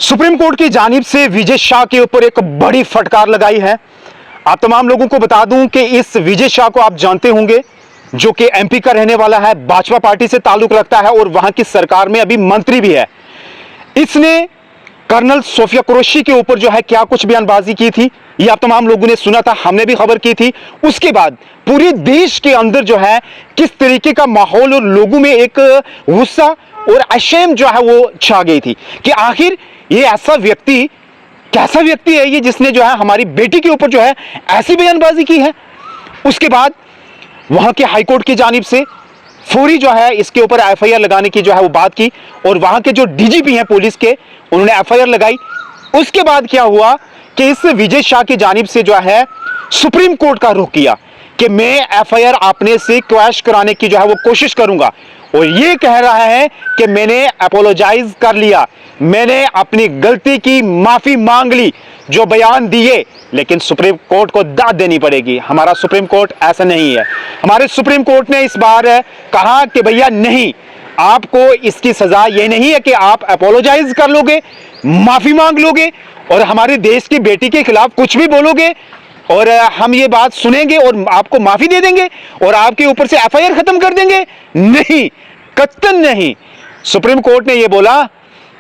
Supreme court की जानिब से विजय शाह के ऊपर एक बड़ी फटकार लगाई है। आप तमाम लोगों को बता दूं कि इस विजय शाह को आप जानते होंगे, जो कि एमपी का रहने वाला है, भाजपा पार्टी से ताल्लुक रखता है और वहां की सरकार में अभी मंत्री भी है। इसने कर्नल सोफिया कुरैशी के ऊपर जो है क्या कुछ बयानबाजी की थी, ये आप तमाम लोगों ने सुना था, हमने भी खबर की थी। उसके बाद पूरे देश के अंदर जो है किस तरीके का माहौल और लोगों में एक गुस्सा और अशेम जो है वो छा गई थी कि आखिर ये ऐसा व्यक्ति कैसा व्यक्ति है ये, जिसने जो है हमारी बेटी के ऊपर जो है ऐसी बयानबाजी की है। उसके बाद वहां के हाईकोर्ट की जानिब से फौरी जो है इसके ऊपर एफआईआर लगाने की जो है वो बात की और वहां के जो डीजीपी हैं पुलिस के, उन्होंने एफआईआर लगाई। उसके बाद क्या हुआ कि इस विजय शाह की जानिब से जो है सुप्रीम कोर्ट का रुख किया कि मैं एफआईआर आपने से क्वैश कराने की जो है वो कोशिश करूंगा, और ये कह रहा है कि मैंने अपोलोजाइज कर लिया, मैंने अपनी गलती की माफी मांग ली जो बयान दिए। लेकिन सुप्रीम कोर्ट को दाद देनी पड़ेगी। हमारा सुप्रीम कोर्ट ऐसा नहीं है। हमारे सुप्रीम कोर्ट ने इस बार कहा कि भैया नहीं, आपको इसकी सजा ये नहीं है कि आप अपोलोजाइज कर लोगे, माफी मांग लोगे और हमारे देश की बेटी के खिलाफ कुछ भी बोलोगे और हम ये बात सुनेंगे और आपको माफी दे देंगे और आपके ऊपर से एफआईआर खत्म कर देंगे। नहीं, कतई नहीं। सुप्रीम कोर्ट ने यह बोला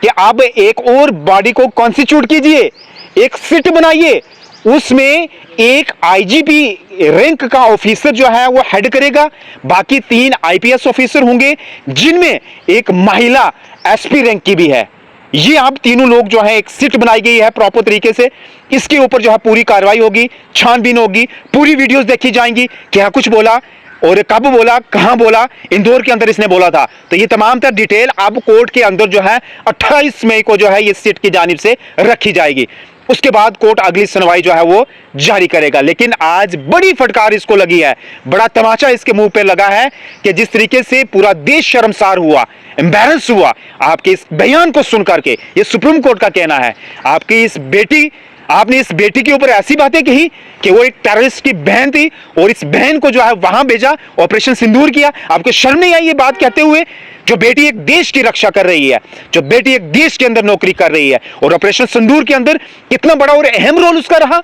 कि अब एक और बॉडी को कॉन्स्टिट्यूट कीजिए, एक सिट बनाइए, उसमें एक आईजीपी रैंक का ऑफिसर जो है वो हेड करेगा, बाकी 3 आईपीएस ऑफिसर होंगे जिनमें एक महिला एसपी रैंक की भी है। ये आप तीनों लोग जो है एक सिट बनाई गई है प्रॉपर तरीके से। इसके ऊपर जो है पूरी कार्रवाई होगी, छानबीन होगी, पूरी वीडियोस देखी जाएंगी, क्या कुछ बोला और कब बोला, कहां बोला, इंदौर के अंदर इसने बोला था। तो ये तमाम तर डिटेल अब कोर्ट के अंदर जो है 28 मई को जो है ये सिट की जानिब से रखी जाएगी। उसके बाद कोर्ट अगली सुनवाई जो है वो जारी करेगा। लेकिन आज बड़ी फटकार इसको लगी है, बड़ा तमाचा इसके मुंह पे लगा है कि जिस तरीके से पूरा देश शर्मसार हुआ, एम्बैरेस हुआ आपके इस बयान को सुनकर के। ये सुप्रीम कोर्ट का कहना है, आपकी इस बेटी, आपने इस बेटी के ऊपर ऐसी बातें कही कि वो एक टेररिस्ट की बहन थी और इस बहन को जो है वहां भेजा, ऑपरेशन सिंदूर किया। आपको शर्म नहीं आई ये बात कहते हुए? जो बेटी एक देश की रक्षा कर रही है, जो बेटी एक देश के अंदर नौकरी कर रही है और ऑपरेशन सिंदूर के अंदर कितना बड़ा और अहम रोल उसका रहा,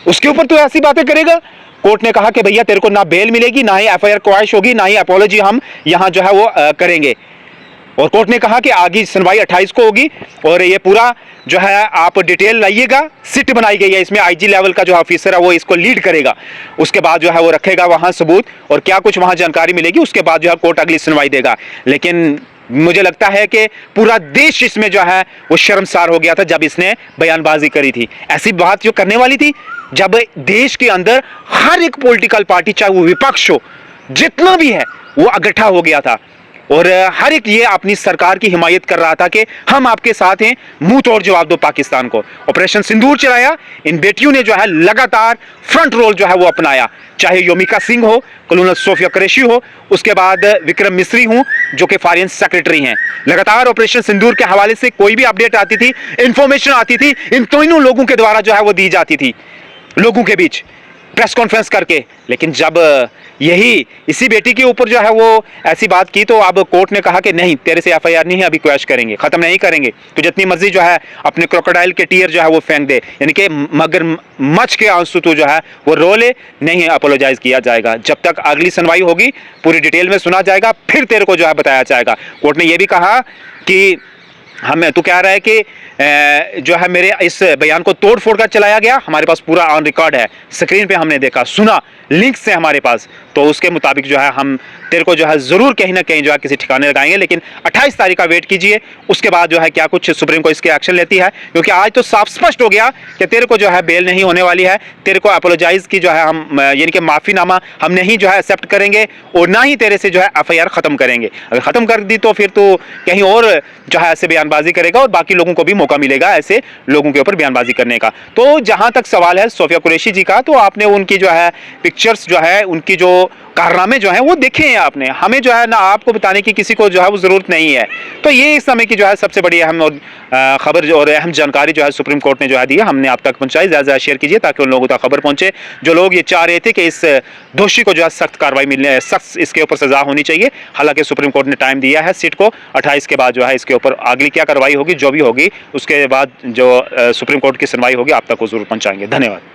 उसके ऊपर तो ऐसी बातें करेगा। कोर्ट ने कहा कि भैया तेरे को ना बेल मिलेगी, ना ही एफआईआर क्वैश होगी, ना ही अपॉलॉजी हम यहां जो है वो करेंगे। और कोर्ट ने कहा कि आगे सुनवाई 28 को होगी और ये पूरा जो है आप डिटेल लाइएगा। सिट बनाई गई है, इसमें आईजी लेवल का जो ऑफिसर है वो इसको लीड करेगा। उसके बाद जो है वो रखेगा वहां सबूत और क्या कुछ वहां जानकारी मिलेगी, उसके बाद जो है कोर्ट अगली सुनवाई देगा। लेकिन मुझे लगता है कि पूरा देश इसमें जो है वो शर्मसार हो गया था जब इसने बयानबाजी करी थी। ऐसी बात जो करने वाली थी जब देश के अंदर हर एक पॉलिटिकल पार्टी, चाहे वो विपक्ष हो, जितना भी है, वो इकट्ठा हो गया था और हर एक ये अपनी सरकार की हिमायत कर रहा था कि हम आपके साथ हैं, मुंह तोड़ जवाब दो पाकिस्तान को। ऑपरेशन सिंदूर चलाया, इन बेटियों ने जो है लगातार फ्रंट रोल जो है वो अपनाया, चाहे योमिका सिंह हो, कर्नल सोफिया कुरैशी हो, उसके बाद विक्रम मिस्री हो जो कि फॉरेन सेक्रेटरी हैं। लगातार ऑपरेशन सिंदूर के हवाले से कोई भी अपडेट आती थी, इंफॉर्मेशन आती थी, इन तीनों लोगों के द्वारा जो है वो दी जाती थी लोगों के बीच प्रेस कॉन्फ्रेंस करके। लेकिन जब यही इसी बेटी के ऊपर जो है वो ऐसी बात की तो अब कोर्ट ने कहा कि नहीं, तेरे से एफआईआर नहीं है, अभी क्वैश करेंगे, खत्म नहीं करेंगे, तो जितनी मर्जी जो है अपने क्रोकोडाइल के टीयर जो है वो फेंक दे, यानी कि मगरमच्छ के आंसू तो जो है वो रो ले, नहीं अपोलोजाइज किया जाएगा। जब तक अगली सुनवाई होगी पूरी डिटेल में सुना जाएगा, फिर तेरे को जो है बताया जाएगा। कोर्ट ने यह भी कहा कि हमें तो कह रहा है कि जो है मेरे इस बयान को तोड़ फोड़ कर चलाया गया, हमारे पास पूरा ऑन रिकॉर्ड है, स्क्रीन पे हमने देखा, सुना, लिंक्स से हमारे पास, तो उसके मुताबिक जो है हम तेरे को जो है जरूर कहीं ना कहीं जो है किसी ठिकाने लगाएंगे। लेकिन 28 तारीख का वेट कीजिए, उसके बाद जो है क्या कुछ सुप्रीम कोर्ट इसके एक्शन लेती है, क्योंकि आज तो साफ स्पष्ट हो गया कि तेरे को जो है बेल नहीं होने वाली है, तेरे को अपोलोजाइज की जो है हम यानी कि माफीनामा हम नहीं जो है एक्सेप्ट करेंगे और ना ही तेरे से जो है एफआईआर खत्म करेंगे। अगर खत्म कर दी तो फिर तो कहीं और जो है ऐसे बयानबाजी करेगा और बाकी लोगों को भी मौका मिलेगा ऐसे लोगों के ऊपर बयानबाजी करने का। तो जहां तक सवाल है सोफिया कुरैशी जी का, तो आपने उनकी जो है पिक्चर्स जो है उनकी जो कारनामे जो है वो देखे हैं आपने, हमें जो है ना आपको बताने की किसी को जो है वो जरूरत नहीं है। तो ये इस समय की जो है सबसे बड़ी अहम और खबर जो और अहम जानकारी जो है सुप्रीम कोर्ट ने जो है दी है, हमने आप तक पहुंचाई। ज़्यादा शेयर कीजिए ताकि उन लोगों तक खबर पहुंचे जो लोग ये चाह रहे थे कि इस दोषी को जो है सख्त कार्रवाई मिलने, सख्त इसके ऊपर सजा होनी चाहिए। हालांकि सुप्रीम कोर्ट ने टाइम दिया है सिट को 28 के बाद जो है इसके ऊपर अगली क्या कार्रवाई होगी, जो भी होगी उसके बाद जो सुप्रीम कोर्ट की सुनवाई होगी आप तक को जरूर पहुंचाएंगे। धन्यवाद।